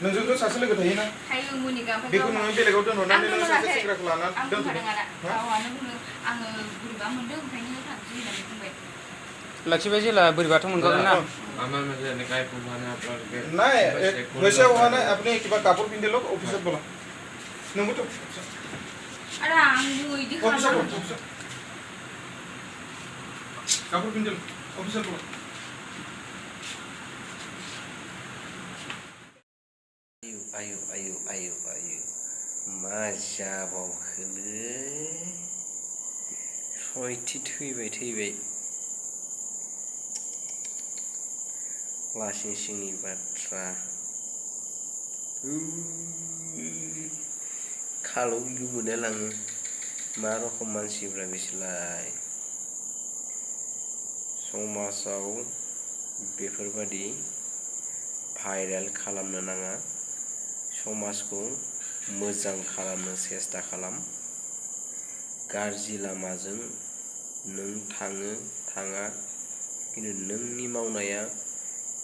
नोंजोंथ' सासे लोगो थायोना थायो मुनिका ओमफ्राय बेखौ नोङो बेलेगाव दोनहरनानै नों सासे दोनाखै सेंग्राखौ लानानै आं दोनथ'दो बुंखादों आदा गावहानो बुंदों आङो बोरैबा मोनदों ओंखायनो थांसै होननानै बुंबाय लक्ष्मी जी ला बुरीबात मुनगोन ना আমার মধ্যে নিকাই পুমানে আপনার নাই वैसे हुआ ना अपने किबा कापड़ पिंदे लोग ऑफिसर बोला नंगौ तो आदा आं इदि ऑफिसर खालामा कापड़ पिंदे ऑफिसर बोला आयु मा जाबावखोलै सयथि थैबाय लासिं सिंनि बाथ्रा खालौ बिलु मोनलाङो मा रखम मानसिफ्रा बिसोरलाय समाजाव बेफोरबादि भाइरेल खालामनो नाङा समाजखौ मोजां खालामनो सेस्था खालाम गाज्रि लामाजों नों थाङा खिन्थु नोंनि मावनाया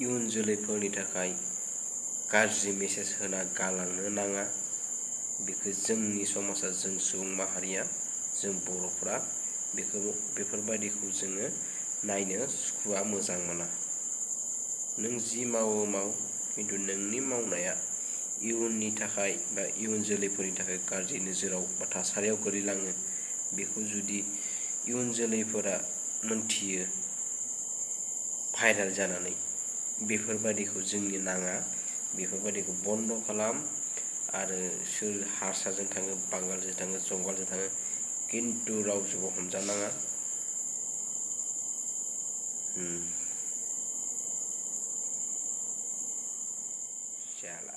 इयुन जोलैफोरनि थाखाय गाज्रि मेसेज होना गालांनो नाङा बेखौ जोंनि समाजा जों सुबुं माहारिया जों बर'फ्रा बेफोरबादिखौ जोङो नायनो सुखुआ मोजां मोना नों जि मावो माव खिन्थु नोंनि मावनाया इयुननि थाखाय बा इयुन जोलैफोरनि थाखाय गाज्रि नोजोराव बा थासारियाव गोलैलाङो बेखौ जुदि इयुन जोलैफोरा मोनथियो भाइरेल जानानै बेफोरबादिखौ जोंनि नाङा बेफोरबादिखौ बन्द खालाम आरो सोर हारसाजों थाङो बांगालजों थाङो जंगालजों थाङो खिन्थु रावजोंबो हमजानाङा जाला